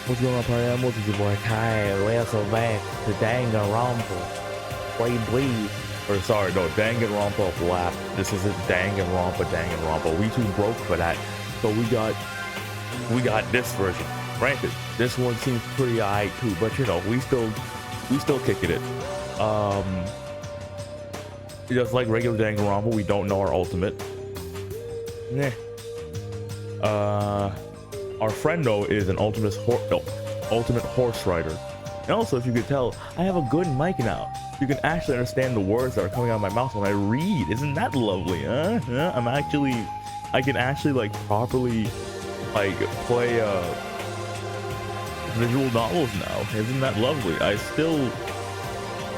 What's going on, party animals? It's your boy Kai. Welcome back to Dangan Lapse. This isn't Dangan Rampa. We too broke for that. So we got this version. Granted, this one seems pretty alright too, but you know, we still kicking it. Just like regular Dangan Rampa, we don't know our ultimate. Nah. Our friend though is an ultimate horse rider. And also, if you could tell, I have a good mic now. You can actually understand the words that are coming out of my mouth when I read. Isn't that lovely, huh? I can actually like properly like play visual novels now. Isn't that lovely? I still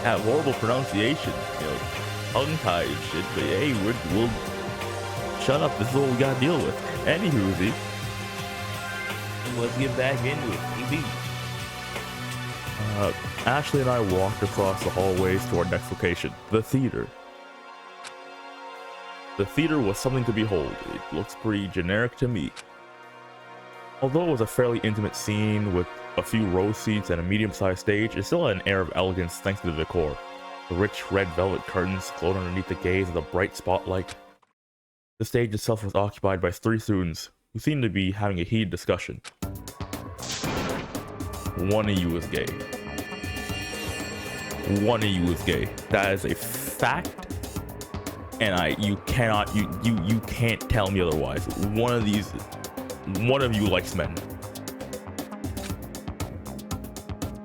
have horrible pronunciation, you know, tongue-tied and shit, but hey, we'll shut up. This is what we gotta deal with. Anywho, let's get back into it, baby. Ashley and I walked across the hallways to our next location, the theater. The theater was something to behold. It looks pretty generic to me. Although it was a fairly intimate scene with a few row seats and a medium-sized stage, it still had an air of elegance thanks to the decor. The rich red velvet curtains glowed underneath the gaze of the bright spotlight. The stage itself was occupied by 3 students who seemed to be having a heated discussion. One of you is gay. One of you is gay. That is a fact, and you can't tell me otherwise. One of you likes men.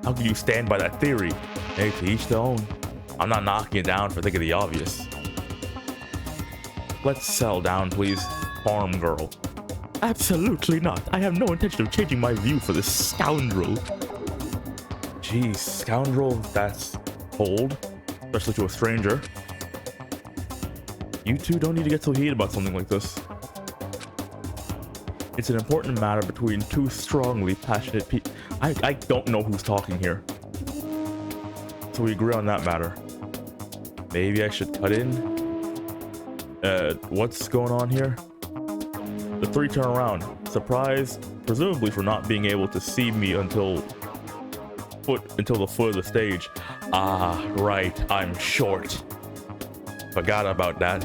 How can you stand by that theory? Hey, to each their own. I'm not knocking it down for thinking the obvious. Let's settle down, please, farm girl. Absolutely not. I have no intention of changing my view for this scoundrel. Geez, scoundrel, that's bold, especially to a stranger. You two don't need to get so heated about something like this. It's an important matter between 2 strongly passionate people. I don't know who's talking here. So we agree on that matter. Maybe I should cut in. What's going on here? The 3 turn around, surprised, presumably for not being able to see me until the foot of the stage. Ah, right, I'm short. Forgot about that.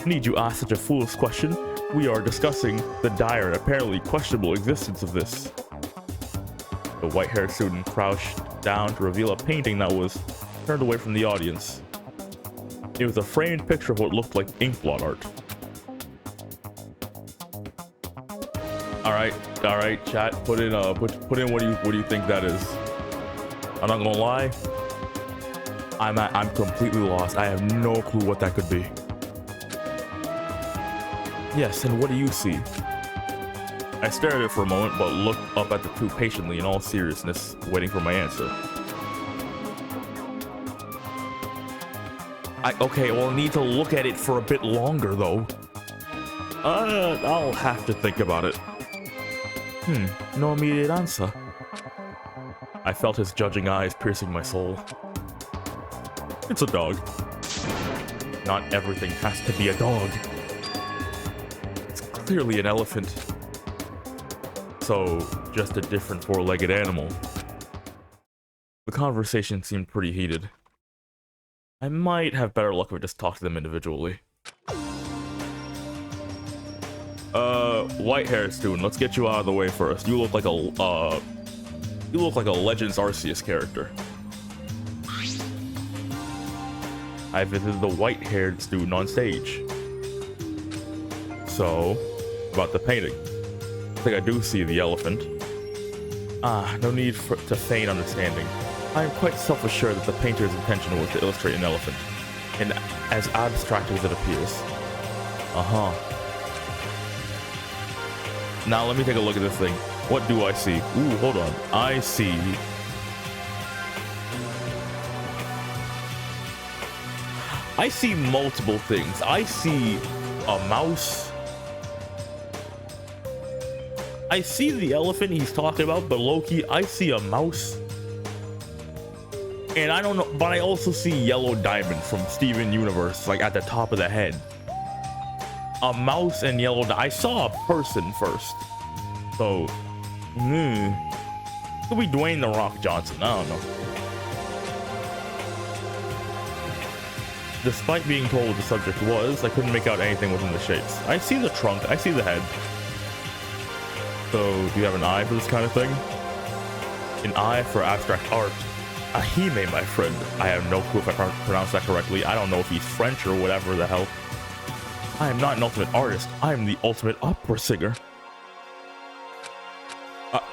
Need you ask such a foolish question? We are discussing the dire and apparently questionable existence of this. The white-haired student crouched down to reveal a painting that was turned away from the audience. It was a framed picture of what looked like inkblot art. All right, chat. Put in what do you think that is? I'm not gonna lie. I'm completely lost. I have no clue what that could be. Yes, and what do you see? I stared at it for a moment, but looked up at the 2 patiently in all seriousness, waiting for my answer. Okay, well, I need to look at it for a bit longer, though. I'll have to think about it. No immediate answer. I felt his judging eyes piercing my soul. It's a dog. Not everything has to be a dog. It's clearly an elephant. So, just a different 4-legged animal. The conversation seemed pretty heated. I might have better luck if I just talk to them individually. White-haired student, let's get you out of the way first. You look like a Legends Arceus character. I visited the white-haired student on stage. So, about the painting. I think I do see the elephant. No need to feign understanding. I am quite self-assured that the painter's intention was to illustrate an elephant, and as abstract as it appears. Now let me take a look at this thing. What do I see? Ooh, hold on. I see multiple things. I see a mouse. I see the elephant he's talking about, but low-key, I see a mouse. And I don't know, but I also see Yellow Diamond from Steven Universe, like at the top of the head. A mouse and yellow. I saw a person first. So Could be Dwayne The Rock Johnson. I don't know. Despite being told what the subject was, I couldn't make out anything within the shapes. I see the trunk. I see the head. So, do you have an eye for this kind of thing? An eye for abstract art. Ahime, my friend. I have no clue if I pronounced that correctly. I don't know if he's French or whatever the hell. I am not an ultimate artist. I am the ultimate opera singer.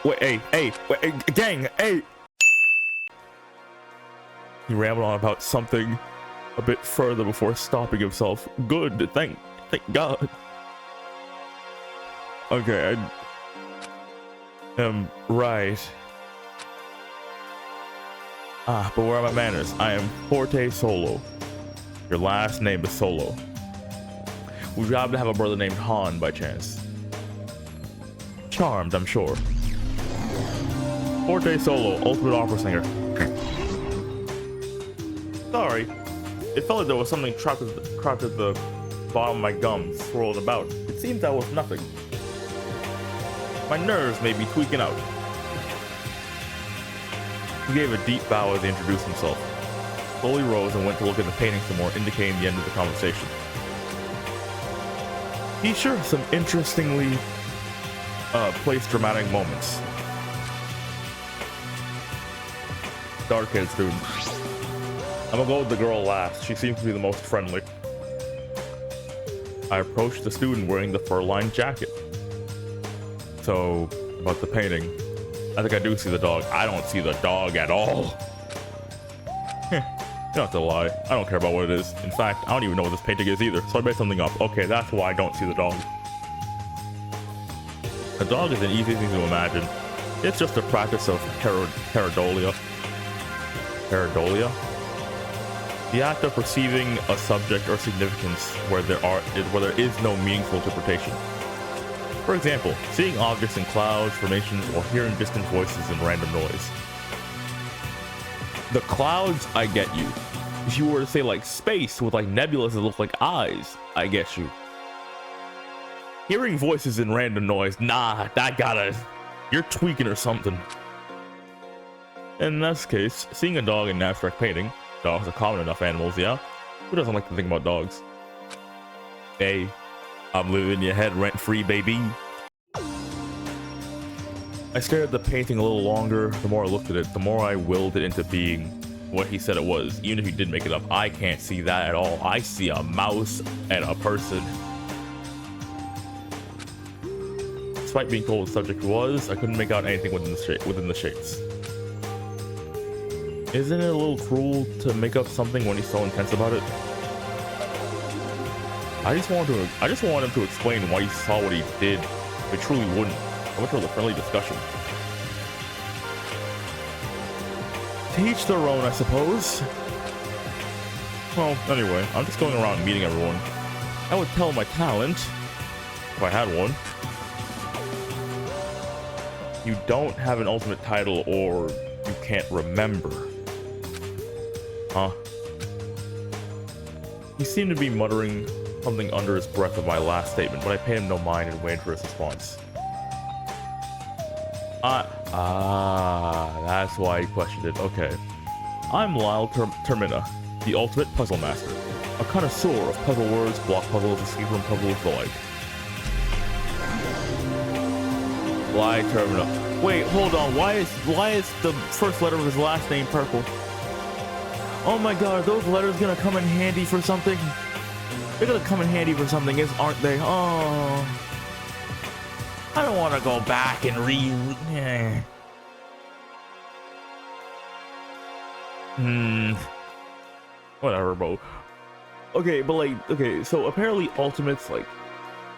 Wait, gang, hey! He rambled on about something a bit further before stopping himself. Good, thank God. Okay, right. But where are my manners? I am Forte Solo. Your last name is Solo. Would you happen to have a brother named Han by chance? Charmed, I'm sure. Forte Solo, ultimate opera singer. Sorry. It felt like there was something trapped at the bottom of my gums, swirled about. It seems that was nothing. My nerves may be tweaking out. He gave a deep bow as he introduced himself. Slowly rose and went to look at the painting some more, indicating the end of the conversation. He sure has some interestingly placed dramatic moments. Dark-haired student. I'm gonna go with the girl last. She seems to be the most friendly. I approached the student wearing the fur-lined jacket. So, about the painting. I think I do see the dog. I don't see the dog at all. You don't have to lie. I don't care about what it is. In fact, I don't even know what this painting is either, so I made something up. Okay, that's why I don't see the dog. A dog is an easy thing to imagine. It's just a practice of pareidolia. Pareidolia? The act of perceiving a subject or significance where there is no meaningful interpretation. For example, seeing objects in clouds, formations, or hearing distant voices and random noise. The clouds, I get you. If you were to say like space with like nebulas that look like eyes, I get you. Hearing voices and random noise, nah, you're tweaking or something. In this case, seeing a dog in an abstract painting, dogs are common enough animals, yeah? Who doesn't like to think about dogs? Hey, I'm living in your head rent-free, baby. I stared at the painting a little longer. The more I looked at it, the more I willed it into being what he said it was. Even if he did make it up, I can't see that at all. I see a mouse and a person. Despite being told what the subject was, I couldn't make out anything within the shapes. Isn't it a little cruel to make up something when he's so intense about it? I just want him to explain why he saw what he did. If it truly wouldn't. I went towards a friendly discussion. To each their own, I suppose. Well, anyway, I'm just going around meeting everyone. I would tell my talent, if I had one. You don't have an ultimate title, or you can't remember. Huh? He seemed to be muttering something under his breath of my last statement, but I paid him no mind and waited for his response. That's why he questioned it. Okay. I'm Lyle Termina, the ultimate puzzle master. A connoisseur of puzzle words, block puzzles, escape room puzzles, the like. Lyle Termina. Wait, hold on. Why is the first letter of his last name purple? Oh my god, are those letters gonna come in handy for something? They're gonna come in handy for something, aren't they? Oh. I don't want to go back and whatever, bro. Okay, but like, okay, so apparently ultimates like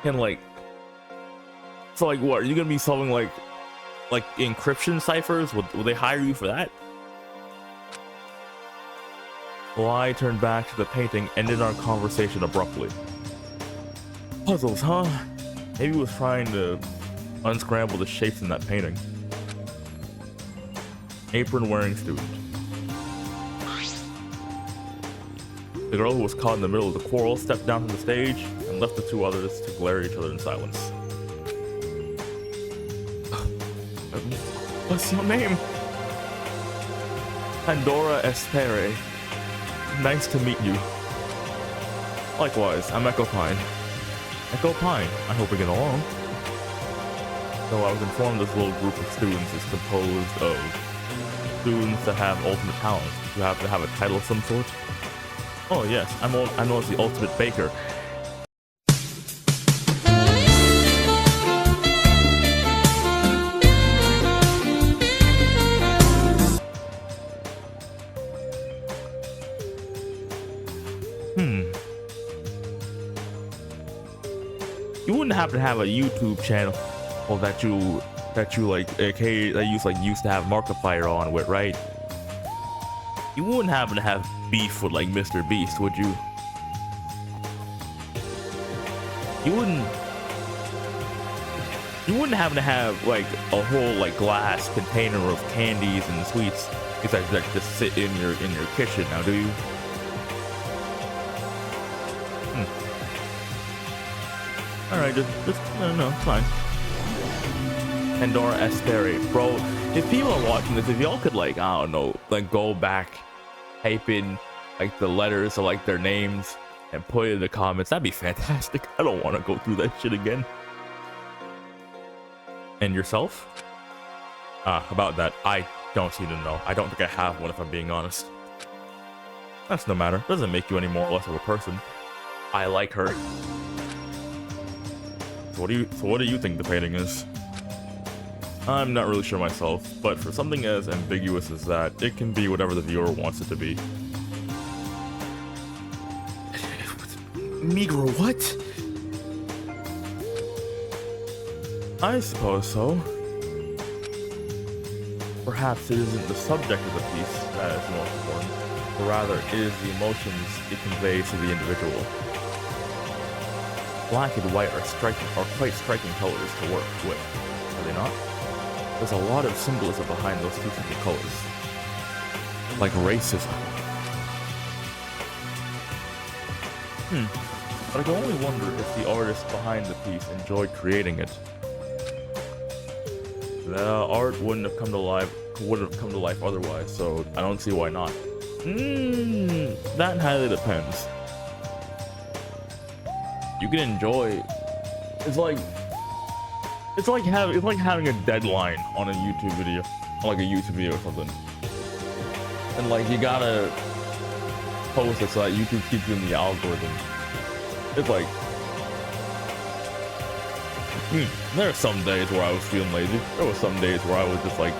can like, so like what, are you gonna be solving like encryption ciphers? Would they hire you for that? Well, I turned back to the painting, ended our conversation abruptly. Puzzles, huh? Maybe he was trying to unscramble the shapes in that painting. Apron wearing student. The girl who was caught in the middle of the quarrel stepped down from the stage and left the two others to glare at each other in silence. What's your name? Pandora Espere. Nice to meet you. Likewise, I'm Echo Pine. Echo Pine, I hope we get along. So I was informed this little group of students is composed of students that have ultimate talents. You have to have a title of some sort. Oh yes, I'm known as the ultimate baker. You wouldn't happen to have a YouTube channel, or that you like, okay, that you used to have Markiplier on with, right? You wouldn't happen to have beef with like Mr. Beast, would you? You wouldn't happen to have like a whole like glass container of candies and sweets that just sit in your kitchen now, do you? All right, just no, it's fine. Pandora Espere, bro. If people are watching this, if y'all could like, I don't know, like go back, type in like the letters or like their names and put it in the comments, that'd be fantastic. I don't want to go through that shit again. And yourself? About that, I don't seem to know. I don't think I have one, if I'm being honest. That's no matter. Doesn't make you any more or less of a person. I like her. So what do you think the painting is? I'm not really sure myself, but for something as ambiguous as that, it can be whatever the viewer wants it to be. Migro, what? I suppose so. Perhaps it isn't the subject of the piece that is most important, but rather it is the emotions it conveys to the individual. Black and white are quite striking colors to work with, are they not? There's a lot of symbolism behind those two different colors. Like racism. But I can only wonder if the artist behind the piece enjoyed creating it. The art wouldn't have come to life otherwise, so I don't see why not. That highly depends. You can enjoy. It's like having a deadline on a YouTube video, like a YouTube video or something, and like you gotta post it so that YouTube keeps you in the algorithm. It's like, there are some days where I was feeling lazy. There were some days where I was just like,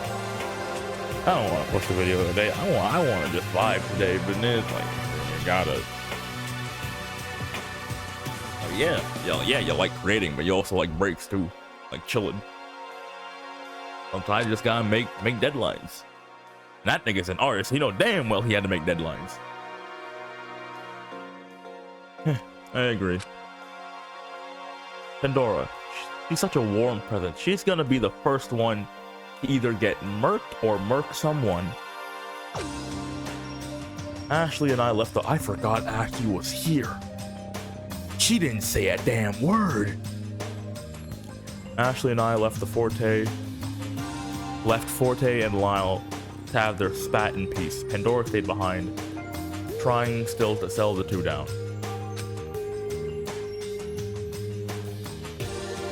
I don't want to post a video today. I want to just vibe today. But then it's like, you gotta. Yeah, you like creating, but you also like breaks too, like chilling. Sometimes you just gotta make deadlines. And that nigga's an artist. He know damn well he had to make deadlines. I agree. Pandora, she's such a warm presence. She's gonna be the first one to either get murked or murk someone. Ashley and I left the. I forgot Ashley was here. She didn't say a damn word. Ashley and I left Forte and Lyle to have their spat in peace. Pandora stayed behind, trying still to settle the two down.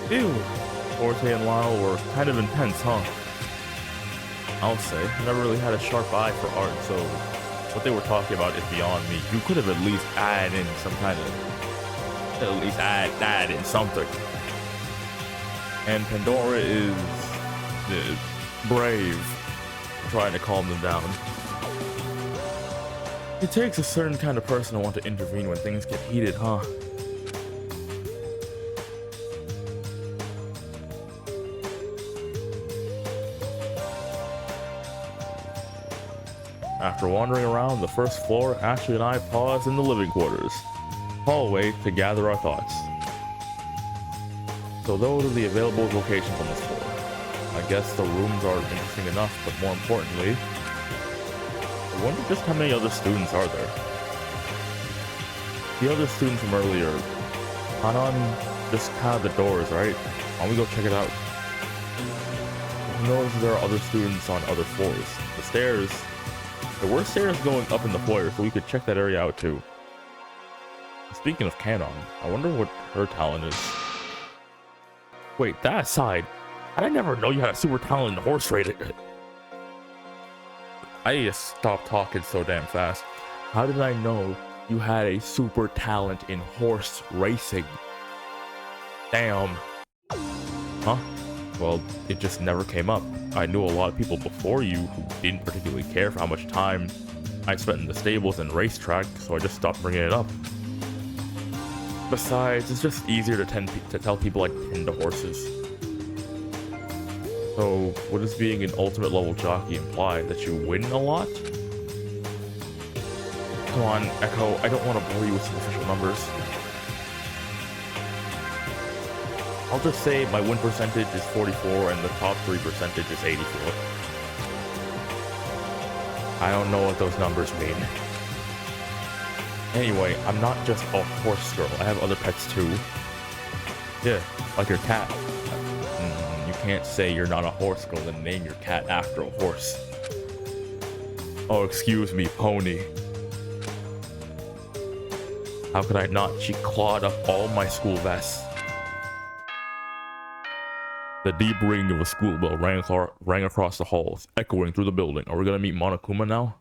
Ew. Forte and Lyle were kind of intense, huh? I'll say. I never really had a sharp eye for art, so what they were talking about is beyond me. You could have at least added in some kind of... At least add in something. And Pandora is brave, trying to calm them down. It takes a certain kind of person to want to intervene when things get heated, huh? After wandering around the first floor, Ashley and I paused in the living quarters hallway to gather our thoughts. So those are the available locations on this floor. I guess the rooms are interesting enough, but more importantly, I wonder just how many other students are there. The other students from earlier, not on just kind of the doors, right? Why don't we go check it out? noticed there are other students on other floors. There were stairs going up in the foyer, so we could check that area out too. Speaking of Canon, I wonder what her talent is. Wait, that aside, I never know you had a super talent in horse racing. I need to stop talking so damn fast. How did I know you had a super talent in horse racing? Damn. Huh? Well, it just never came up. I knew a lot of people before you who didn't particularly care for how much time I spent in the stables and racetrack, so I just stopped bringing it up. Besides, it's just easier to tell people I tend to horses. So, what does being an ultimate level jockey imply? That you win a lot? Come on, Echo, I don't want to bore you with some official numbers. I'll just say my win percentage is 44 and the top 3 percentage is 84. I don't know what those numbers mean. Anyway, I'm not just a horse girl. I have other pets too. Yeah, like your cat. You can't say you're not a horse girl and name your cat after a horse. Oh, excuse me, pony. How could I not? She clawed up all my school vests. The deep ring of a school bell rang across the halls, echoing through the building. Are we gonna meet Monokuma now?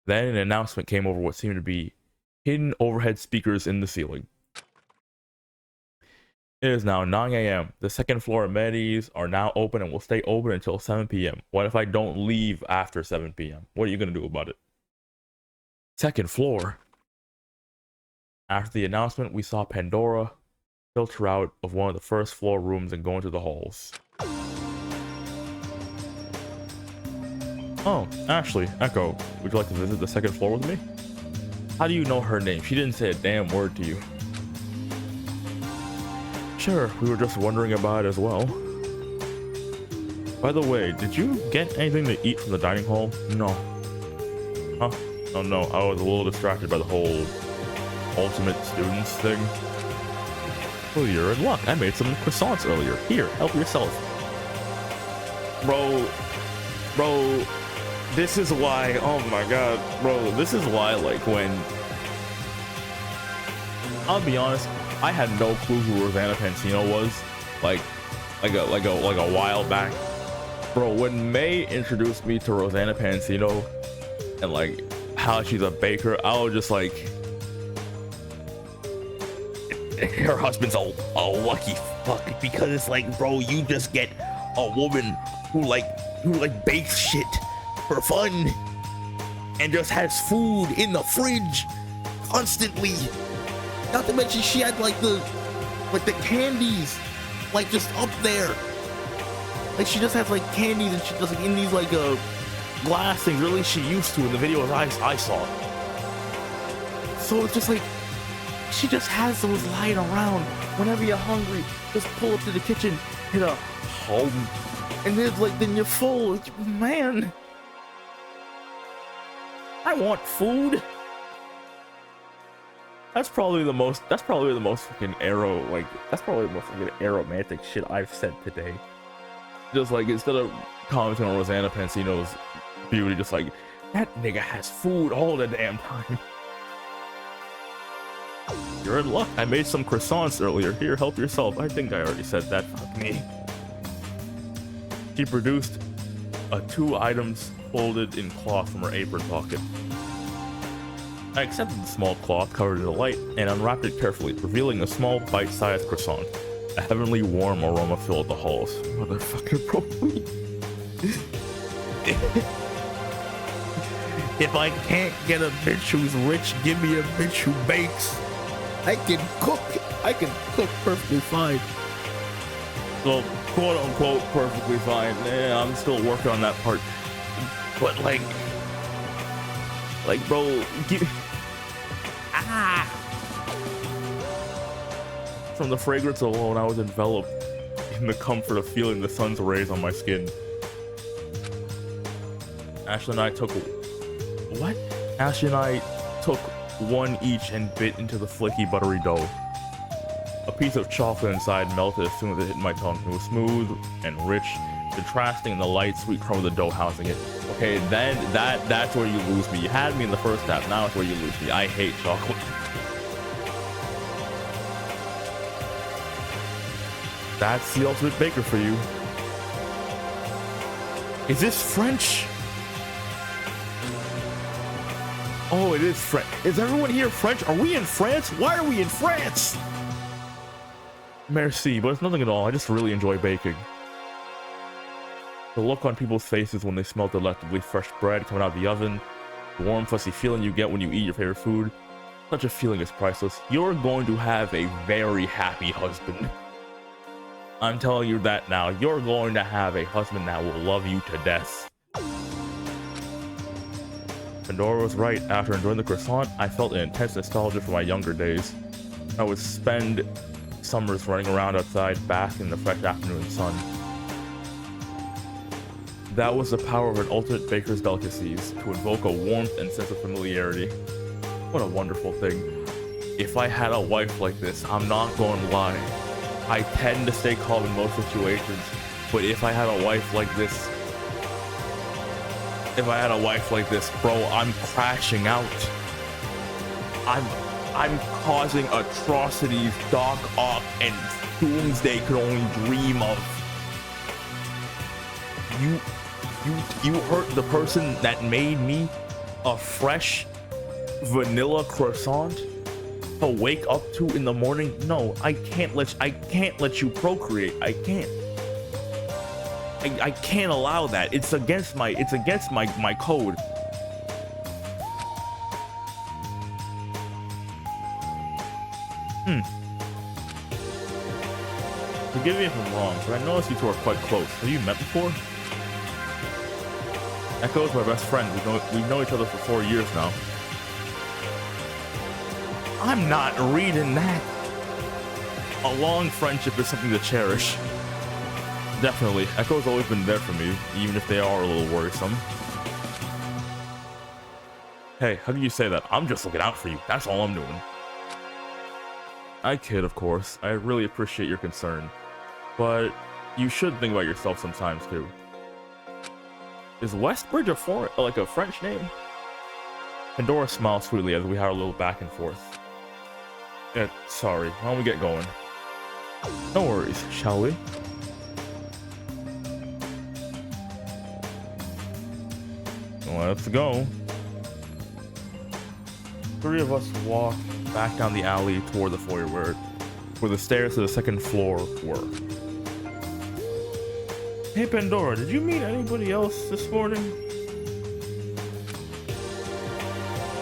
Then an announcement came over what seemed to be hidden overhead speakers in the ceiling. It is now 9 a.m. The second floor amenities are now open and will stay open until 7 p.m. What if I don't leave after 7 p.m.? What are you gonna do about it? Second floor? After the announcement, we saw Pandora filter out of one of the first floor rooms and go into the halls. Oh, Ashley, Echo, would you like to visit the second floor with me? How do you know her name? She didn't say a damn word to you. Sure, we were just wondering about it as well. By the way, did you get anything to eat from the dining hall? No. Huh? Oh no, I was a little distracted by the whole ultimate students thing. Well, you're in luck. I made some croissants earlier. Here, help yourself. Bro, this is why, oh my god, bro, this is why, like, when, I'll be honest, I had no clue who Rosanna Pansino was, like a while back. Bro, when May introduced me to Rosanna Pansino, and like, how she's a baker, I was just like, her husband's a lucky fuck, because it's like, bro, you just get a woman who bakes shit for fun and just has food in the fridge constantly. Not to mention she had like the candies like just up there. Like she just has like candies and she does like in these like glass things, or at least she used to in the videos I saw. So it's just like she just has those lying around. Whenever you're hungry, just pull up to the kitchen, hit a home, and then you're full. Man, I want food. That's probably the most fucking aromantic shit I've said today. Just like, instead of commenting on Rosanna Pansino's beauty, just like, that nigga has food all the damn time. You're in luck. I made some croissants earlier. Here, help yourself. I think I already said that. Fuck me. She produced 2 items folded in cloth from her apron pocket. I accepted the small cloth covered in delight and unwrapped it carefully, revealing a small bite-sized croissant. A heavenly warm aroma filled the halls. Motherfucker, bro. If I can't get a bitch who's rich, give me a bitch who bakes. I can cook perfectly fine. Well, quote unquote perfectly fine. Yeah, I'm still working on that part. But like bro, From the fragrance alone, I was enveloped in the comfort of feeling the sun's rays on my skin. Ashley and I took one each and bit into the flaky buttery dough. A piece of chocolate inside melted as soon as it hit my tongue. It was smooth and rich contrasting the light, sweet crumb of the dough housing it. Okay, then that's where you lose me. You had me in the first half, now it's where you lose me. I hate chocolate. That's the ultimate baker for you. Is this French? Oh, it is French. Is everyone here French? Are we in France? Why are we in France? Merci, but it's nothing at all. I just really enjoy baking. The look on people's faces when they smell delectably fresh bread coming out of the oven. The warm, fuzzy feeling you get when you eat your favorite food. Such a feeling is priceless. You're going to have a very happy husband. I'm telling you that now. You're going to have a husband that will love you to death. Pandora was right. After enjoying the croissant, I felt an intense nostalgia for my younger days. I would spend summers running around outside, basking in the fresh afternoon sun. That was the power of an ultimate baker's delicacies, to invoke a warmth and sense of familiarity. What a wonderful thing. If I had a wife like this, I'm not going to lie. I tend to stay calm in most situations, but if I had a wife like this, bro, I'm crashing out. I'm causing atrocities Doc Ock and Doomsday could only dream of. You hurt the person that made me a fresh vanilla croissant to wake up to in the morning. No, I can't let you procreate. I can't allow that. It's against my code. Forgive me if I'm wrong, but I noticed you two are quite close. Have you met before? Echo's my best friend. We've known each other for 4 years now. I'm not reading that. A long friendship is something to cherish. Definitely. Echo's always been there for me, even if they are a little worrisome. Hey, how can you say that? I'm just looking out for you. That's all I'm doing. I kid, of course. I really appreciate your concern. But you should think about yourself sometimes, too. Is Westbridge a French name? Pandora smiled sweetly as we had a little back and forth. Sorry, why don't we get going? No worries, shall we? Let's go. 3 of us walked back down the alley toward the foyer where the stairs to the second floor were. Hey Pandora, did you meet anybody else this morning?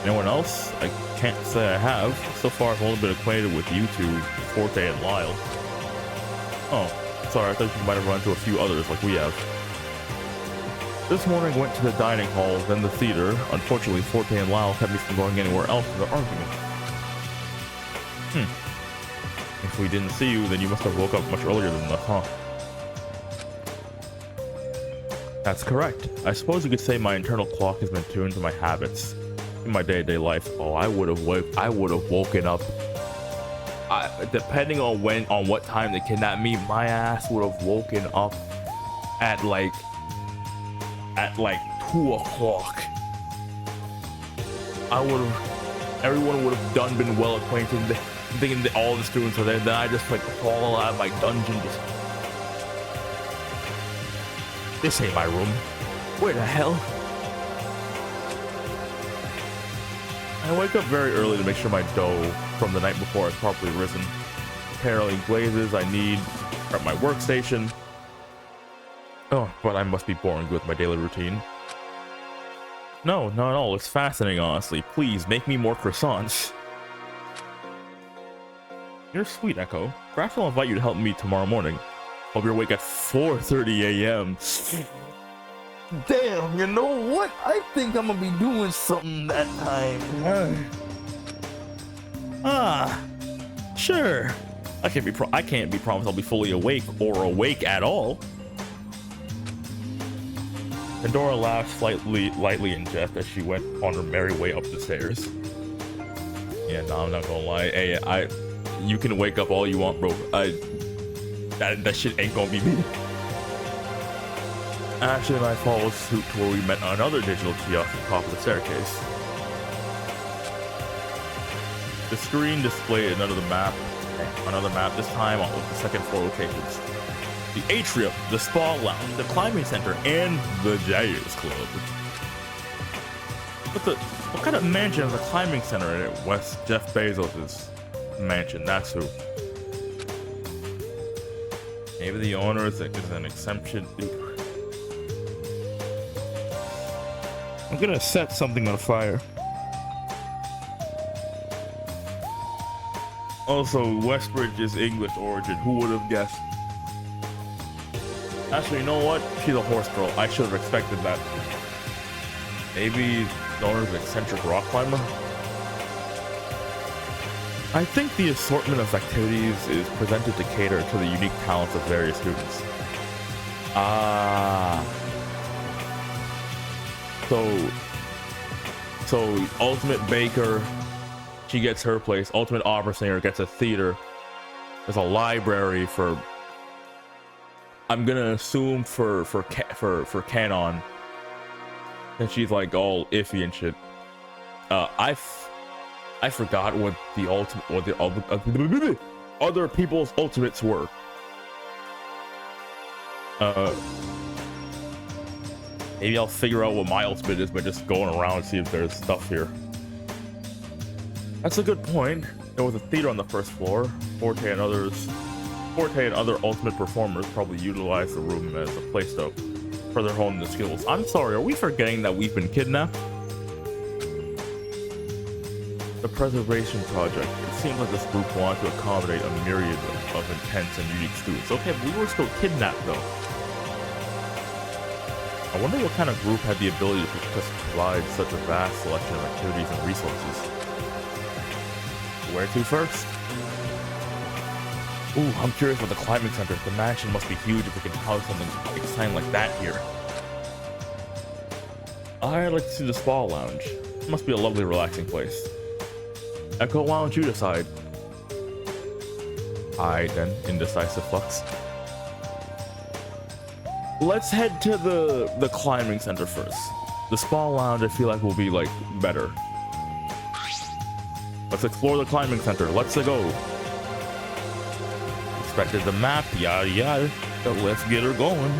Anyone else? I can't say I have. So far I've only been acquainted with you two, Forte and Lyle. Oh, sorry, I thought you might have run into a few others like we have. This morning I went to the dining hall, then the theater. Unfortunately, Forte and Lyle kept me from going anywhere else in their argument. If we didn't see you, then you must have woke up much earlier than us, huh? That's correct. I suppose you could say my internal clock has been tuned to my habits in my day-to-day life. Oh, I would have woken up. Depending on what time they kidnapped me, my ass would have woken up at like 2 o'clock. Everyone would have been well acquainted, thinking that all the students are there. Then I just crawl out of my dungeon. This ain't my room. Where the hell? I wake up very early to make sure my dough from the night before is properly risen. Prepare any glazes I need, prep my workstation. Oh, but I must be boring with my daily routine. No, not at all. It's fascinating, honestly. Please, make me more croissants. You're sweet, Echo. Perhaps I'll invite you to help me tomorrow morning. Hope you're awake at 4:30 a.m. Damn, you know what? I think I'm gonna be doing something that time. Sure. I can't be promised I'll be fully awake or awake at all. Pandora laughed lightly in jest as she went on her merry way up the stairs. Yeah, no, I'm not gonna lie. Hey, you can wake up all you want, bro. That shit ain't gonna be me. Ashley and I followed suit to where we met another digital kiosk at the top of the staircase. The screen displayed another map, this time with the second floor locations. The atrium, the spa lounge, the climbing center, and the Jazz Club. What kind of mansion has a climbing center in it? West Jeff Bezos' mansion, that's who. Maybe the owner is an exemption. I'm gonna set something on fire. Also, Westbridge is English origin. Who would have guessed? Actually, you know what? She's a horse girl. I should have expected that. Maybe the owner's an eccentric rock climber? I think the assortment of activities is presented to cater to the unique talents of various students. So Ultimate Baker, she gets her place. Ultimate Opera Singer gets a theater. There's a library for, I'm gonna assume for canon. And she's like all iffy and shit. I forgot what the other people's ultimates were. Maybe I'll figure out what my ultimate is by just going around and see if there's stuff here. That's a good point. There was a theater on the first floor. Forte and other ultimate performers probably utilized the room as a place to further hone the skills. I'm sorry, are we forgetting that we've been kidnapped? The Preservation Project. It seems like this group wanted to accommodate a myriad of intense and unique students. Okay, but we were still kidnapped though. I wonder what kind of group had the ability to provide such a vast selection of activities and resources. Where to first? Ooh, I'm curious about the climbing center. The mansion must be huge if we can house something exciting like that here. I'd like to see the spa lounge. It must be a lovely, relaxing place. Echo, why don't you decide? Alright then, indecisive fucks. Let's head to the climbing center first. The spa lounge I feel like will be like better. Let's explore the climbing center. Let's go. Expected the map, yada yada. But let's get her going.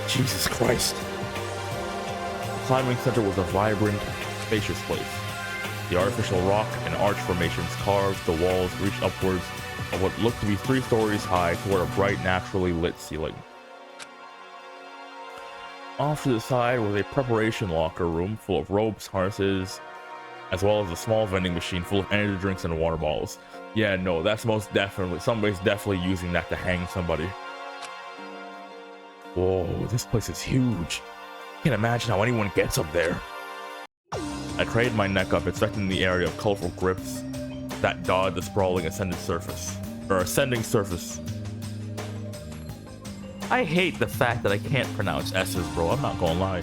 Jesus Christ. The climbing center was a vibrant, spacious place. The artificial rock and arch formations carved the walls reached upwards of what looked to be 3 stories high toward a bright, naturally lit ceiling. Off to the side was a preparation locker room full of ropes, harnesses, as well as a small vending machine full of energy drinks and water bottles. Yeah, no, that's most definitely, somebody's definitely using that to hang somebody. Whoa, this place is huge. I can't imagine how anyone gets up there. I craned my neck up, inspecting the area of colorful grips that dotted the sprawling ascending surface. I hate the fact that I can't pronounce S's, bro. I'm not gonna lie.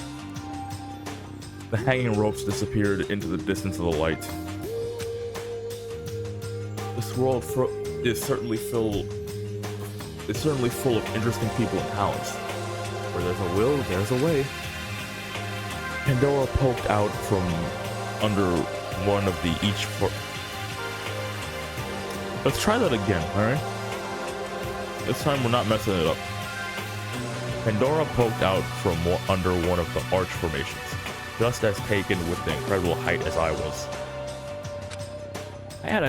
The hanging ropes disappeared into the distance of the light. This world is certainly full of interesting people and talents. Where there's a will, there's a way. Pandora poked out from under one of the each floor. Let's try that again, alright? This time we're not messing it up. Pandora poked out from under one of the arch formations, just as taken with the incredible height as I was. I had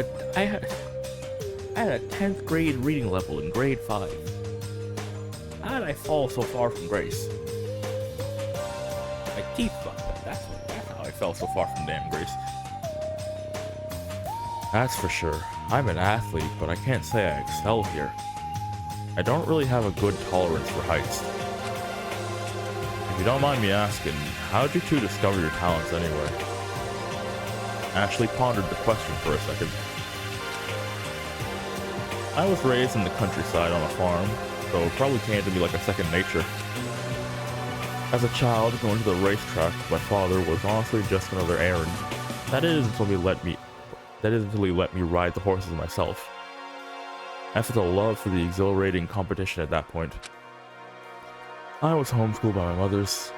a 10th grade reading level in grade 5. How did I fall so far from grace? My teeth fucked up. That's how I fell so far from damn grace. That's for sure. I'm an athlete, but I can't say I excel here. I don't really have a good tolerance for heights. If you don't mind me asking, how'd you two discover your talents anyway? Ashley pondered the question for a second. I was raised in the countryside on a farm, so it probably came to me like a second nature. As a child, going to the racetrack with my father was honestly just another errand. That is until he let me ride the horses myself. I felt a love for the exhilarating competition at that point. I was homeschooled by my mothers,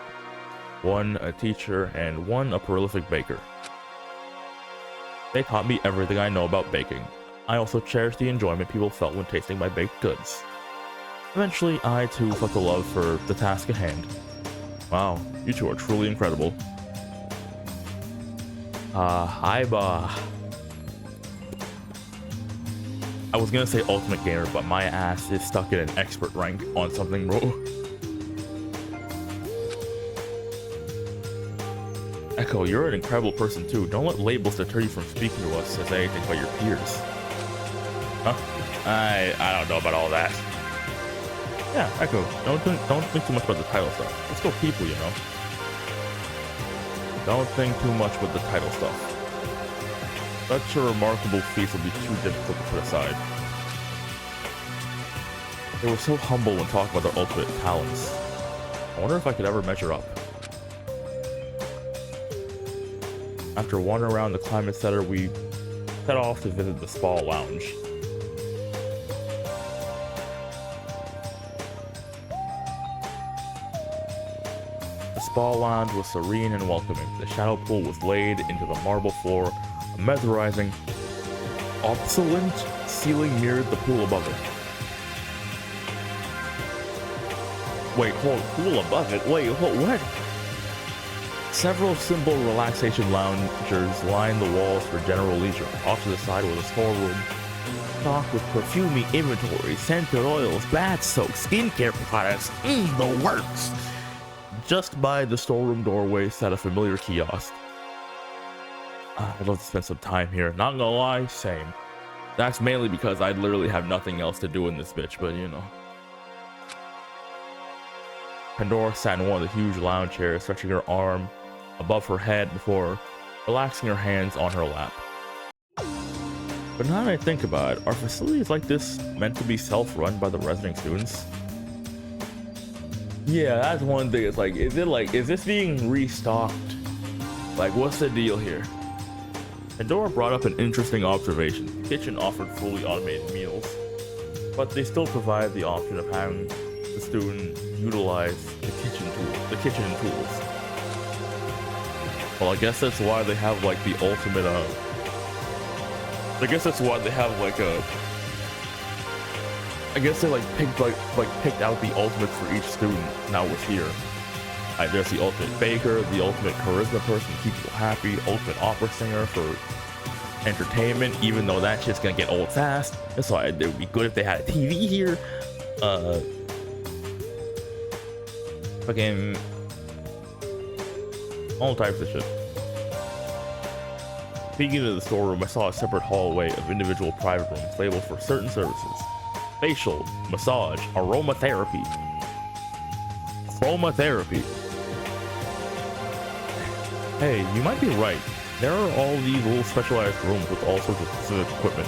one a teacher and one a prolific baker. They taught me everything I know about baking. I also cherished the enjoyment people felt when tasting my baked goods. Eventually, I too felt a love for the task at hand. Wow, you two are truly incredible. I was gonna say ultimate gamer, but my ass is stuck in an expert rank on something, bro. Echo, you're an incredible person too. Don't let labels deter you from speaking to us as anything but your peers. Huh? I don't know about all that. Yeah, Echo, don't think too much about the title stuff. Let's go people, you know. Don't think too much with the title stuff. Such a remarkable feat will be too difficult to put aside. They were so humble when talking about their ultimate talents. I wonder if I could ever measure up. After wandering around the Climate Center, we set off to visit the spa lounge. The spa lounge was serene and welcoming. The shadow pool was laid into the marble floor. A mesmerizing, opulent ceiling mirrored the pool above it. Wait, hold, pool above it? Wait, hold, what? Several simple relaxation loungers lined the walls for general leisure. Off to the side was a storeroom stocked with perfumey inventory, scented oils, bath soaks, skincare products, the works. Just by the storeroom doorway sat a familiar kiosk. I'd love to spend some time here. Not gonna lie, same. That's mainly because I'd literally have nothing else to do in this bitch, but you know. Pandora sat in one of the huge lounge chairs, stretching her arm above her head before relaxing her hands on her lap. But now that I think about it, are facilities like this meant to be self-run by the resident students? Yeah, that's one thing. It's like, is this being restocked? Like, what's the deal here? Pandora brought up an interesting observation. The kitchen offered fully automated meals, but they still provide the option of having the student utilize the kitchen tools. Well, I guess that's why they have like the ultimate. I guess that's why they have like a. I guess they like picked out the ultimates for each student. Now with here. There's the ultimate baker, the ultimate charisma person, keep people happy, ultimate opera singer for entertainment, even though that shit's gonna get old fast. That's why it would be good if they had a TV here. Fucking all types of shit. Speaking of the storeroom, I saw a separate hallway of individual private rooms labeled for certain services: facial, massage, aromatherapy. Hey, you might be right. There are all these little specialized rooms with all sorts of specific equipment.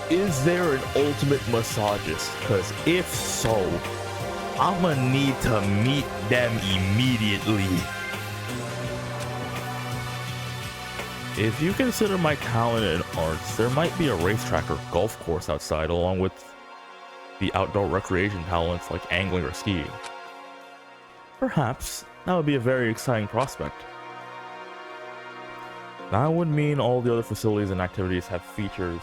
Is there an ultimate massagist? Because if so, I'm gonna need to meet them immediately. If you consider my talent in arts, there might be a racetrack or golf course outside, along with the outdoor recreation talents like angling or skiing. Perhaps that would be a very exciting prospect. That would mean all the other facilities and activities have features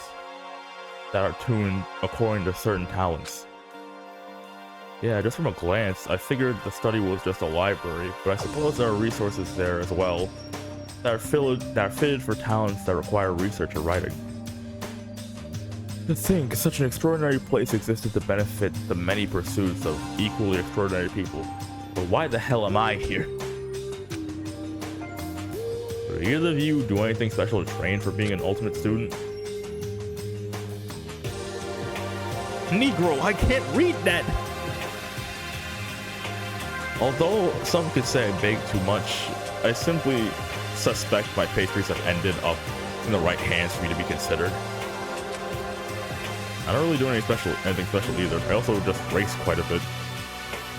that are tuned according to certain talents. Yeah, just from a glance, I figured the study was just a library, but I suppose there are resources there as well that are fitted for talents that require research or writing. To think such an extraordinary place existed to benefit the many pursuits of equally extraordinary people. But why the hell am I here? Do either of you do anything special to train for being an ultimate student? Negro, I can't read that! Although some could say I bake too much, I simply suspect my pastries have ended up in the right hands for me to be considered. I don't really do anything special either. I also just race quite a bit.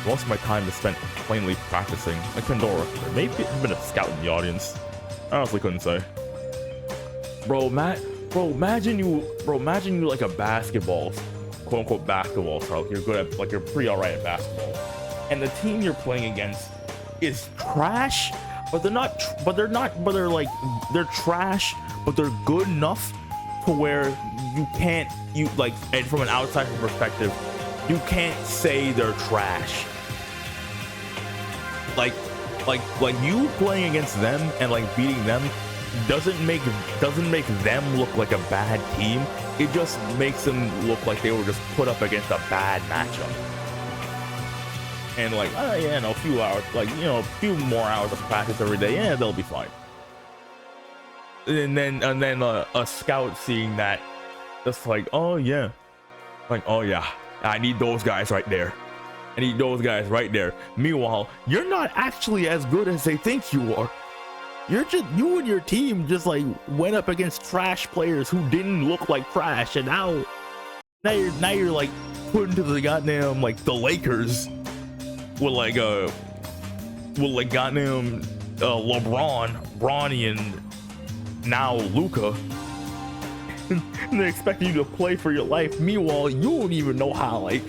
Most of my time is spent plainly practicing, like Pandora. There may have been a scout in the audience. I honestly couldn't say. Bro, imagine you like a basketball quote unquote basketball star. Like you're good at, like you're pretty alright at basketball, and the team you're playing against is trash, but they're like they're trash, but they're good enough to where you like, and from an outside perspective, you can't say they're trash. Like you playing against them and like beating them doesn't make them look like a bad team. It just makes them look like they were just put up against a bad matchup. And like, yeah, no, a few hours, like, you know, a few more hours of practice every day, yeah, they'll be fine. And then a scout seeing that, just like, oh yeah, I need those guys right there. I need those guys right there. Meanwhile, you're not actually as good as they think you are. You and your team just like went up against trash players who didn't look like trash, and now you're like put into the goddamn, like, the Lakers with like goddamn LeBron, Bronny, and now Luca. And they expect you to play for your life. Meanwhile, you don't even know how, like,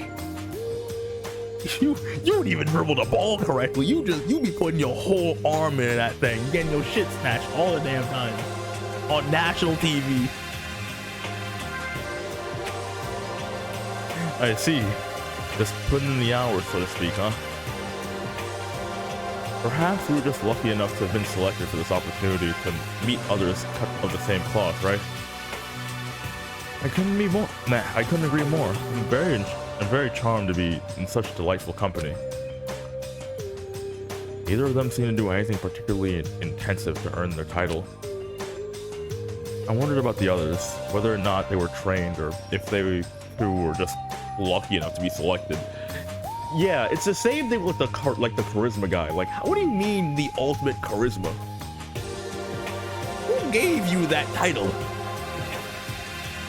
you don't even dribble the ball correctly. You be putting your whole arm in that thing, getting your shit snatched all the damn time on national TV. I see. Just putting in the hours, so to speak, huh? Perhaps we were just lucky enough to have been selected for this opportunity to meet others cut of the same cloth, right? I couldn't agree more. I'm very charmed to be in such delightful company. Neither of them seemed to do anything particularly intensive to earn their title. I wondered about the others, whether or not they were trained or if they too were just lucky enough to be selected. Yeah, it's the same thing with the charisma guy. Like, what do you mean the ultimate charisma? Who gave you that title?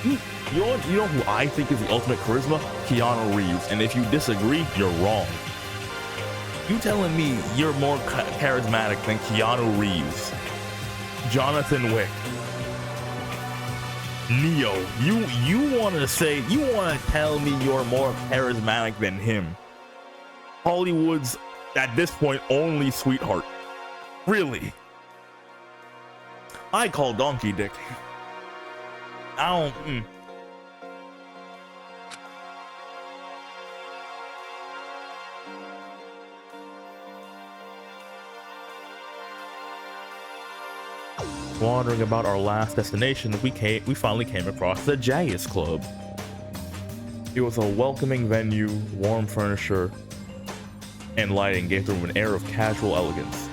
You know who I think is the ultimate charisma? Keanu Reeves. And if you disagree, you're wrong. You telling me you're more charismatic than Keanu Reeves, Jonathan Wick, Neo? You want to tell me you're more charismatic than him? Hollywood's, at this point, only sweetheart. Really? I call Donkey Dick. I don't. Wandering about our last destination, we finally came across the Jazz Club. It was a welcoming venue, warm furniture, and lighting gave the room an air of casual elegance.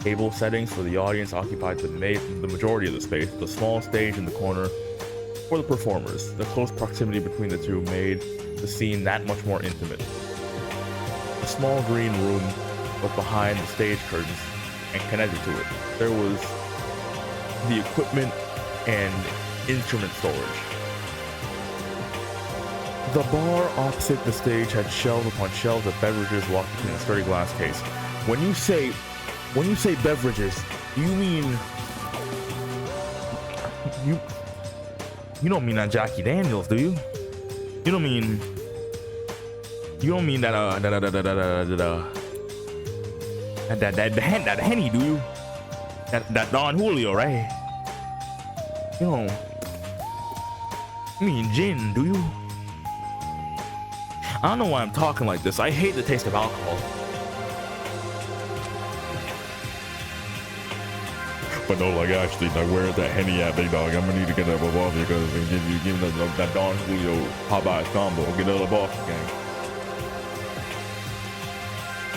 Table settings for the audience occupied the majority of the space, with a small stage in the corner for the performers. The close proximity between the two made the scene that much more intimate. The small green room was behind the stage curtains, and connected to it, there was the equipment and instrument storage. The bar opposite the stage had shelves upon shelves of beverages locked between a sturdy glass case. When you say beverages, you mean you don't mean that Jackie Daniels, do you? You don't mean that Henny, do you? That Don Julio, right? You don't mean gin, do you? I don't know why I'm talking like this. I hate the taste of alcohol. But no, like, actually, like, where's that Henny at, big dog? I'm gonna need to get that above you because give that Don Julio Popeyes combo. Get that above, gang.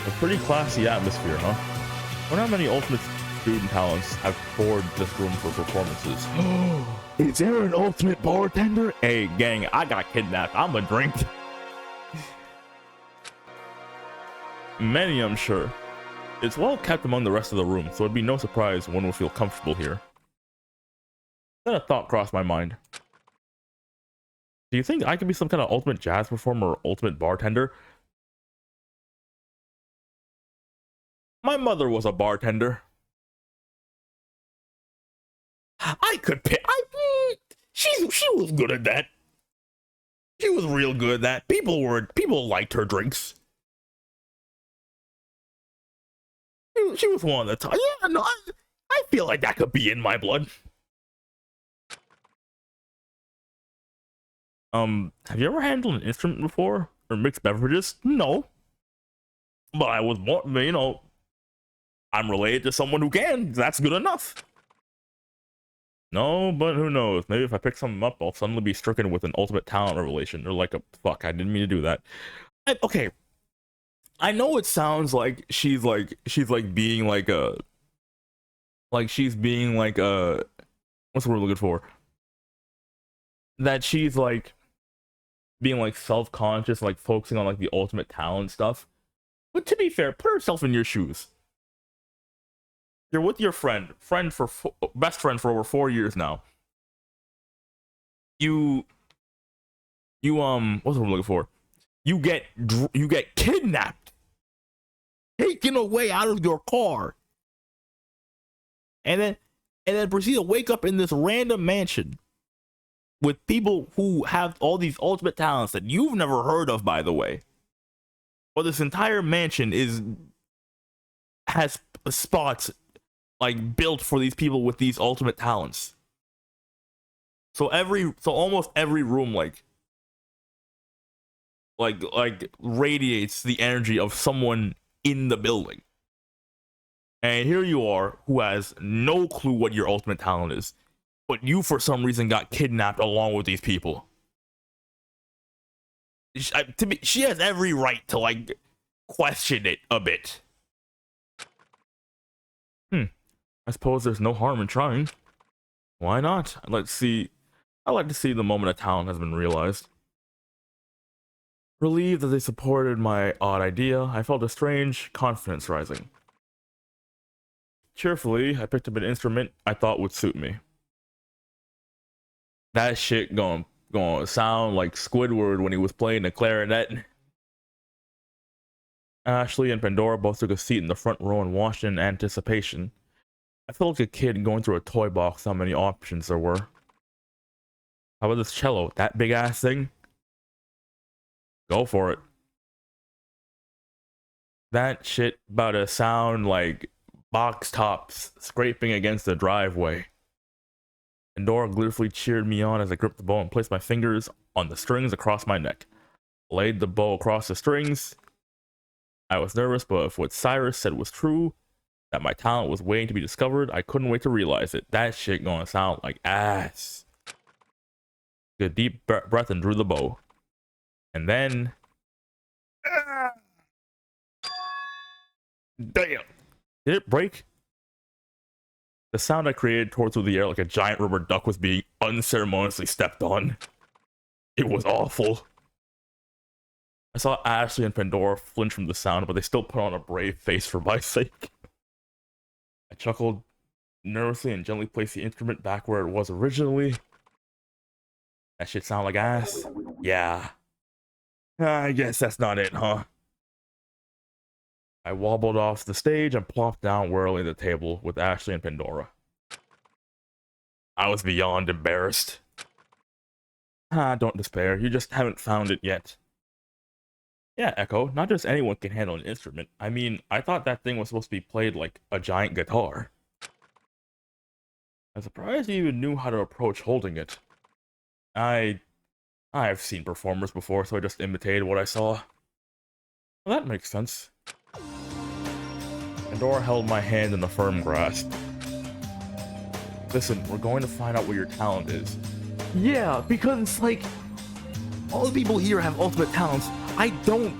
A pretty classy atmosphere, huh? I wonder how many ultimate student talents have toured this room for performances. Is there an ultimate bartender? Hey, gang, I got kidnapped. I'm a drink. Many, I'm sure. It's well kept among the rest of the room, so it'd be no surprise one would feel comfortable here. Then a thought crossed my mind. Do you think I could be some kind of ultimate jazz performer or ultimate bartender? My mother was a bartender. I could pick. She was good at that. She was real good at that. People liked her drinks. She was one of the top. Yeah, no, I feel like that could be in my blood. Have you ever handled an instrument before or mixed beverages? No, but I was born. You know, I'm related to someone who can. That's good enough. No, but who knows? Maybe if I pick something up, I'll suddenly be stricken with an ultimate talent revelation. Or like a fuck, I didn't mean to do that. Okay, I know it sounds like she's being like a she's being like a what's the word we're looking for? That she's like being like self-conscious, like focusing on like the ultimate talent stuff. But to be fair, put herself in your shoes. You're with your best friend for over 4 years now. You what's the word we're looking for? You get kidnapped, taken away out of your car, and then proceed to wake up in this random mansion with people who have all these ultimate talents that you've never heard of, by the way. But this entire mansion has spots like built for these people with these ultimate talents. So almost every room like radiates the energy of someone in the building. And here you are, who has no clue what your ultimate talent is, but you for some reason got kidnapped along with these people. She has every right to like question it a bit. I suppose there's no harm in trying. Why not? I'd like to see the moment a talent has been realized. Relieved that they supported my odd idea, I felt a strange confidence rising. Cheerfully, I picked up an instrument I thought would suit me. That shit gonna sound like Squidward when he was playing the clarinet. Ashley and Pandora both took a seat in the front row and watched in anticipation. I felt like a kid going through a toy box, how many options there were. How about this cello? That big ass thing? Go for it. That shit about to sound like box tops scraping against the driveway. Pandora gleefully cheered me on as I gripped the bow and placed my fingers on the strings across my neck. Laid the bow across the strings. I was nervous, but if what Cyrus said was true, that my talent was waiting to be discovered, I couldn't wait to realize it. That shit gonna sound like ass. Took a deep breath and drew the bow. And then... Damn! Did it break? The sound I created tore through the air like a giant rubber duck was being unceremoniously stepped on. It was awful. I saw Ashley and Pandora flinch from the sound, but they still put on a brave face for my sake. I chuckled nervously and gently placed the instrument back where it was originally. That shit sound like ass? Yeah. I guess that's not it, huh? I wobbled off the stage and plopped down wearily at the table with Ashley and Pandora. I was beyond embarrassed. Don't despair. You just haven't found it yet. Yeah, Echo, not just anyone can handle an instrument. I mean, I thought that thing was supposed to be played like a giant guitar. I'm surprised you even knew how to approach holding it. I've seen performers before, so I just imitated what I saw. Well, that makes sense. Pandora held my hand in a firm grasp. Listen, we're going to find out what your talent is. Yeah, because it's like, all the people here have ultimate talents. I don't.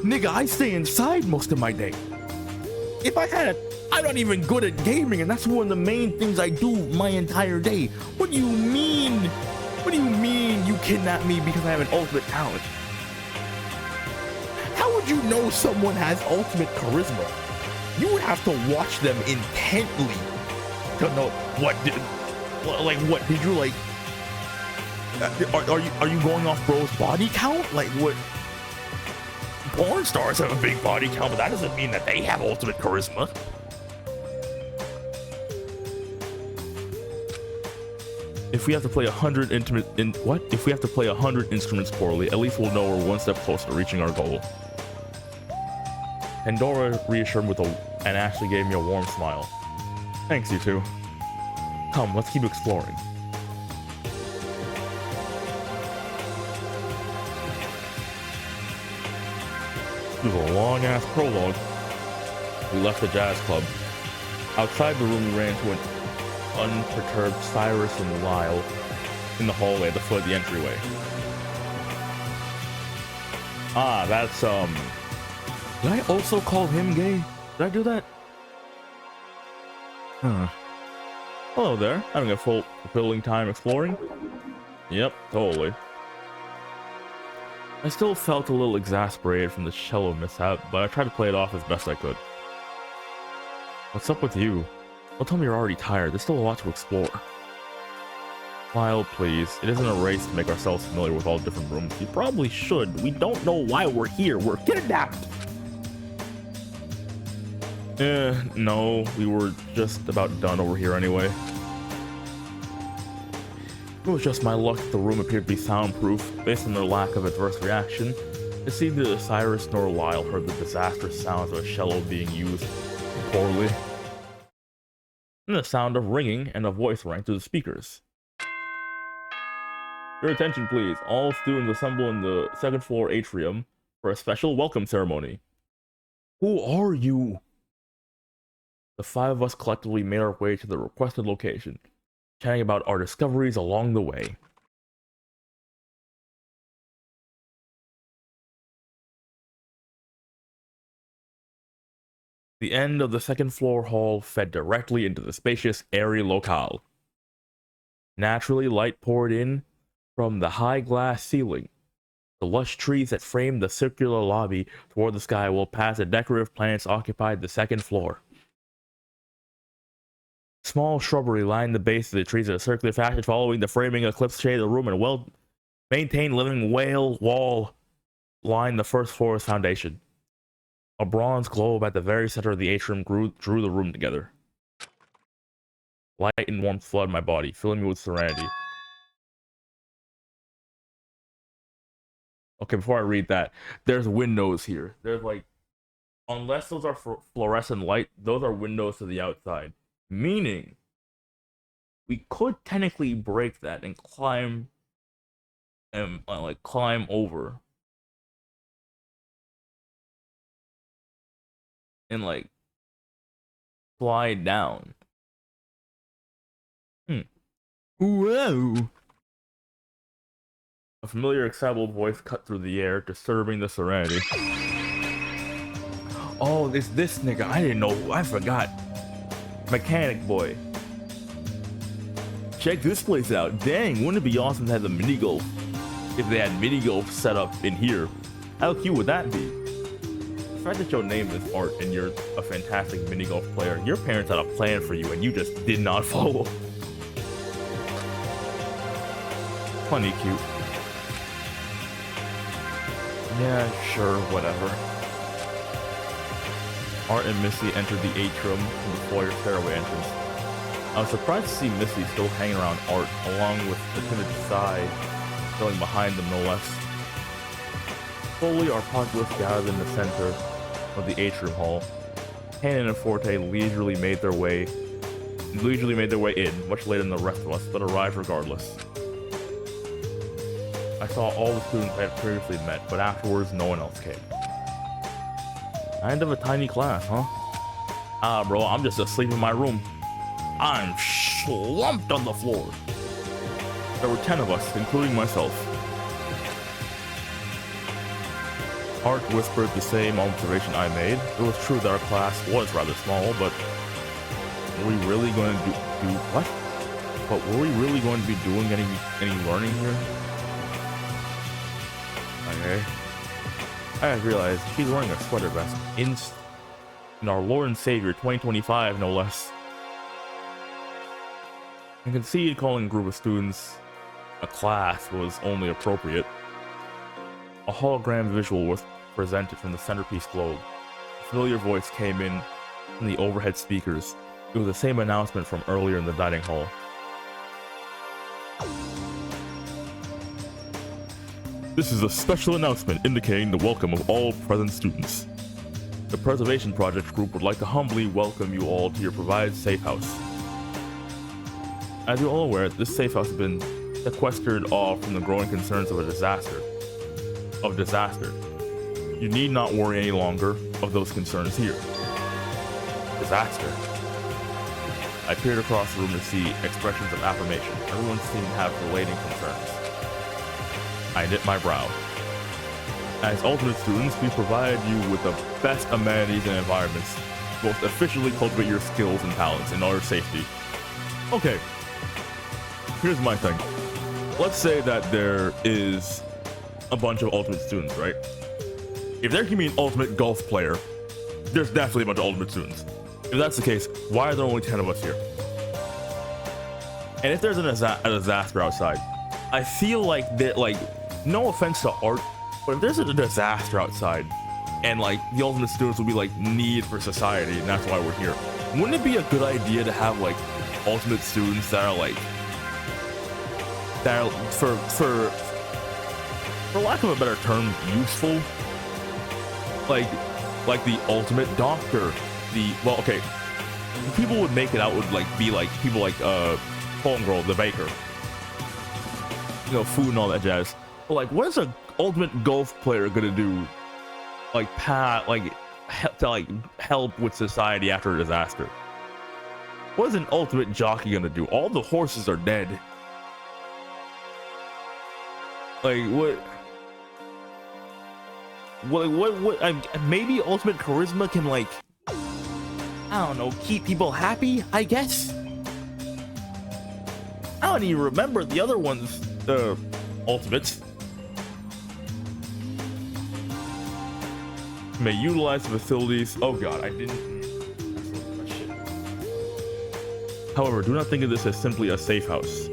Nigga, I stay inside most of my day. If I had I'm not even good at gaming, and that's one of the main things I do my entire day. What do you mean? What do you mean you kidnap me because I have an ultimate talent? How would you know someone has ultimate charisma? You would have to watch them intently to know what did you like? Are you going off bro's body count? Like what? Porn stars have a big body count, but that doesn't mean that they have ultimate charisma. If we have to play 100 If we have to play 100 instruments poorly, at least we'll know we're one step closer to reaching our goal. Pandora reassured me and actually gave me a warm smile. Thanks, you two. Come, let's keep exploring. This was a long-ass prologue. We left the jazz club. Outside the room, we ran into an unperturbed Cyrus and Lyle in the hallway at the foot of the entryway. Ah, that's, Did I also call him gay? Did I do that? Huh. Hello there. Having a fulfilling time exploring? Yep, totally. I still felt a little exasperated from the cello mishap, but I tried to play it off as best I could. What's up with you? Don't tell me you're already tired. There's still a lot to explore. Lyle, please. It isn't a race to make ourselves familiar with all different rooms. You probably should. We don't know why we're here. We're kidnapped! No. We were just about done over here anyway. It was just my luck that the room appeared to be soundproof. Based on their lack of adverse reaction, it seemed that Cyrus nor Lyle heard the disastrous sounds of a cello being used poorly. Then the sound of ringing and a voice rang through the speakers. Your attention, please. All students assemble in the second floor atrium for a special welcome ceremony. Who are you? The five of us collectively made our way to the requested location, chatting about our discoveries along the way. The end of the second floor hall fed directly into the spacious, airy locale. Naturally, light poured in from the high glass ceiling. The lush trees that framed the circular lobby toward the sky, while past the decorative plants occupied the second floor. Small shrubbery lined the base of the trees in a circular fashion, following the framing eclipse shade of the room, and a well-maintained living whale wall lined the first floor's foundation. A bronze globe at the very center of the atrium drew the room together. Light and warmth flooded my body, filling me with serenity. Okay, before I read that, there's windows here. There's like, unless those are fluorescent light, those are windows to the outside. Meaning, we could technically break that and climb, and climb over, and like fly down. Whoa! A familiar, excitable voice cut through the air, disturbing the serenity. Oh, it's this nigga. I didn't know. I forgot. Mechanic boy. Check this place out. Dang, wouldn't it be awesome to have the mini golf? If they had mini golf set up in here, how cute would that be? The fact that your name is Art and you're a fantastic mini golf player, your parents had a plan for you and you just did not follow. Funny cute. Yeah, sure, whatever. Art and Missy entered the atrium from the foyer stairway entrance. I was surprised to see Missy still hanging around Art, along with the timid Psy filling behind them, no less. Slowly, our populace gathered in the center of the atrium hall. Hanan and Forte leisurely made their way in, much later than the rest of us, but arrived regardless. I saw all the students I had previously met, but afterwards no one else came. Kind of a tiny class, huh? Ah, bro, I'm just asleep in my room. I'm slumped on the floor. There were 10 of us, including myself. Art whispered the same observation I made. It was true that our class was rather small, but were we really going to do what? But were we really going to be doing any learning here? Okay. I realized she's wearing a sweater vest in our Lord and Savior 2025, no less. I can see calling a group of students a class was only appropriate. A hologram visual was presented from the centerpiece globe. A familiar voice came in from the overhead speakers. It was the same announcement from earlier in the dining hall. This is a special announcement indicating the welcome of all present students. The Preservation Project group would like to humbly welcome you all to your provided safe house. As you're all aware, this safe house has been sequestered off from the growing concerns of disaster. You need not worry any longer of those concerns here. Disaster. I peered across the room to see expressions of affirmation. Everyone seemed to have relating concerns. I knit my brow. As ultimate students, we provide you with the best amenities and environments to most efficiently cultivate your skills and talents in our safety. Okay, here's my thing. Let's say that there is a bunch of ultimate students, right? If there can be an ultimate golf player, there's definitely a bunch of ultimate students. If that's the case, why are there only 10 of us here? And if there's a disaster outside, I feel like that, like, no offense to art, but if there's a disaster outside and like the ultimate students will be like need for society and that's why we're here, wouldn't it be a good idea to have like ultimate students that are like, that are for lack of a better term, useful? Like the ultimate doctor, well, okay, people would make it out would like be like people like Homegirl, the baker, you know, food and all that jazz. But like, what is a ultimate golf player gonna do, like to help with society after a disaster? What is an ultimate jockey gonna do? All the horses are dead. Like what maybe ultimate charisma can, like, I don't know, keep people happy, I guess. I don't even remember the other ones, the ultimates. May utilize the facilities. Oh god, I didn't. Shit. However, do not think of this as simply a safe house.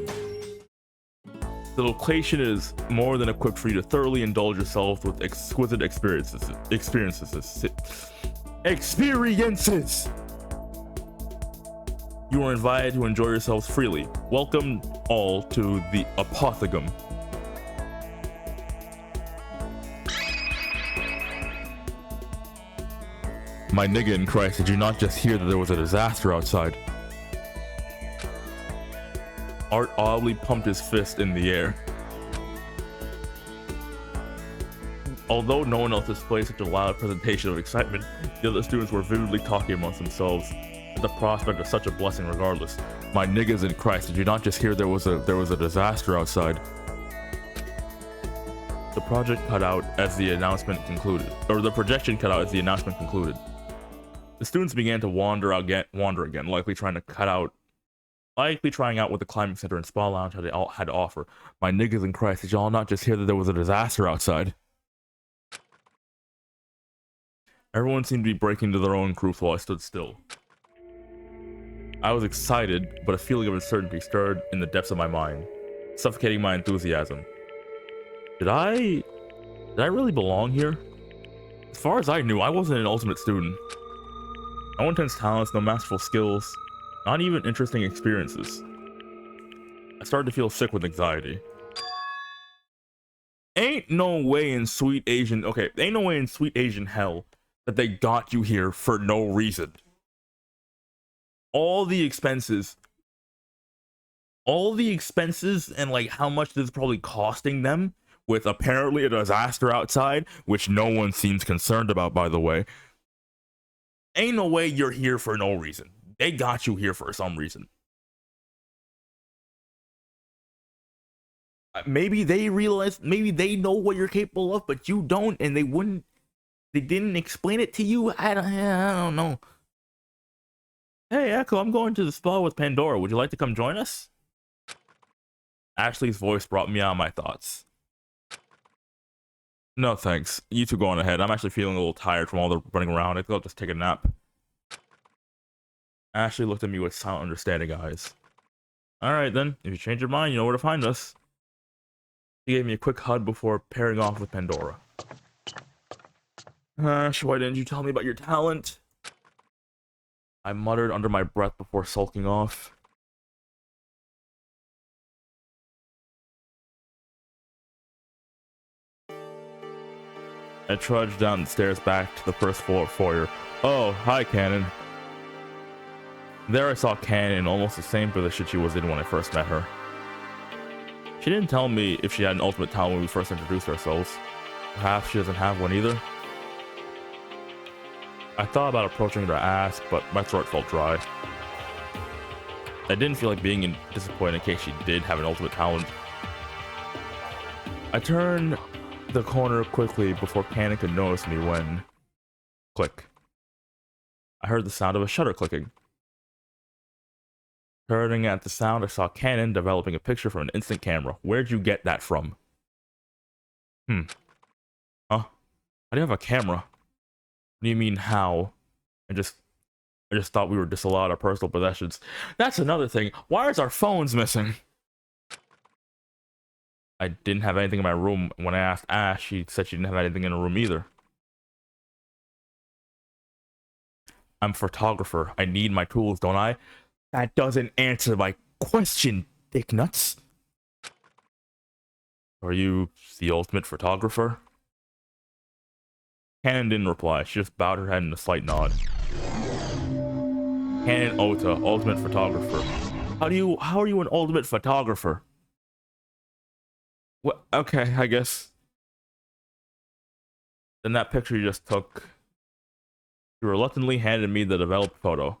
The location is more than equipped for you to thoroughly indulge yourself with exquisite experiences. You are invited to enjoy yourselves freely. Welcome all to the Apothegm. My nigga in Christ, did you not just hear that there was a disaster outside? Art audibly pumped his fist in the air. Although no one else displayed such a loud presentation of excitement, the other students were vividly talking amongst themselves at the prospect of such a blessing regardless. My niggas in Christ, did you not just hear there was a disaster outside? The project cut out as the announcement concluded, or the projection cut out as the announcement concluded. The students began to wander again, likely trying out what the climbing center and spa lounge had to offer. My niggas in Christ, did y'all not just hear that there was a disaster outside? Everyone seemed to be breaking into their own groups while I stood still. I was excited, but a feeling of uncertainty stirred in the depths of my mind, suffocating my enthusiasm. Did I really belong here? As far as I knew, I wasn't an ultimate student. No intense talents, no masterful skills, not even interesting experiences. I started to feel sick with anxiety. Ain't no way in sweet Asian hell that they got you here for no reason. All the expenses and like how much this is probably costing them with apparently a disaster outside, which no one seems concerned about, by the way. Ain't no way you're here for no reason. They got you here for some reason. Maybe they realize, maybe they know what you're capable of, but you don't, and they didn't explain it to you. I don't know. Hey, Echo, I'm going to the spa with Pandora. Would you like to come join us? Ashley's voice brought me out of my thoughts. No, thanks. You two go on ahead. I'm actually feeling a little tired from all the running around. I think I'll just take a nap. Ashley looked at me with silent, understanding eyes. Alright then, if you change your mind, you know where to find us. She gave me a quick hug before pairing off with Pandora. Ash, why didn't you tell me about your talent? I muttered under my breath before sulking off. I trudged down the stairs back to the first floor foyer. Oh, hi, Cannon. There I saw Cannon in almost the same position she was in when I first met her. She didn't tell me if she had an ultimate talent when we first introduced ourselves. Perhaps she doesn't have one either. I thought about approaching her to ask, but my throat felt dry. I didn't feel like being disappointed in case she did have an ultimate talent. I turned the corner quickly before Cannon could notice me when... Click. I heard the sound of a shutter clicking. Turning at the sound, I saw Cannon developing a picture from an instant camera. Where'd you get that from? Huh? How do you have a camera? What do you mean, how? I just thought we were disallowed our personal possessions. That's another thing. Why is our phones missing? I didn't have anything in my room. When I asked Ash, she said she didn't have anything in her room either. I'm a photographer. I need my tools, don't I? That doesn't answer my question, dick nuts. Are you the ultimate photographer? Cannon didn't reply. She just bowed her head in a slight nod. Cannon Ota, ultimate photographer. How are you an ultimate photographer? What? Okay, I guess. Then that picture you just took. You reluctantly handed me the developed photo.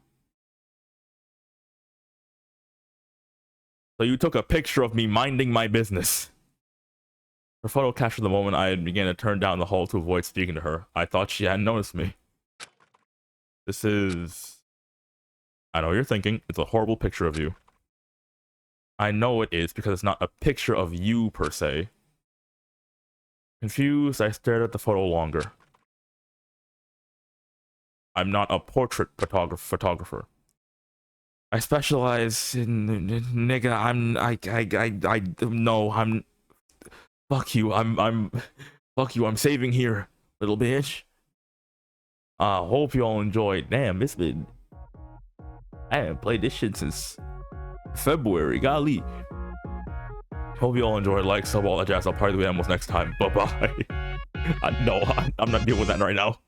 So you took a picture of me minding my business. Her photo captured the moment I began to turn down the hall to avoid speaking to her. I thought she hadn't noticed me. This is... I know what you're thinking. It's a horrible picture of you. I know it is because it's not a picture of you per se. Confused, I stared at the photo longer. I'm not a portrait photographer. I specialize in nigga. Fuck you. Fuck you. I'm saving here, little bitch. Hope you all enjoyed. Damn, it's been... I haven't played this shit since February. Golly. Hope you all enjoyed. Like, sub, all that jazz. I'll probably do animals next time. Bye bye. No, I'm not dealing with that right now.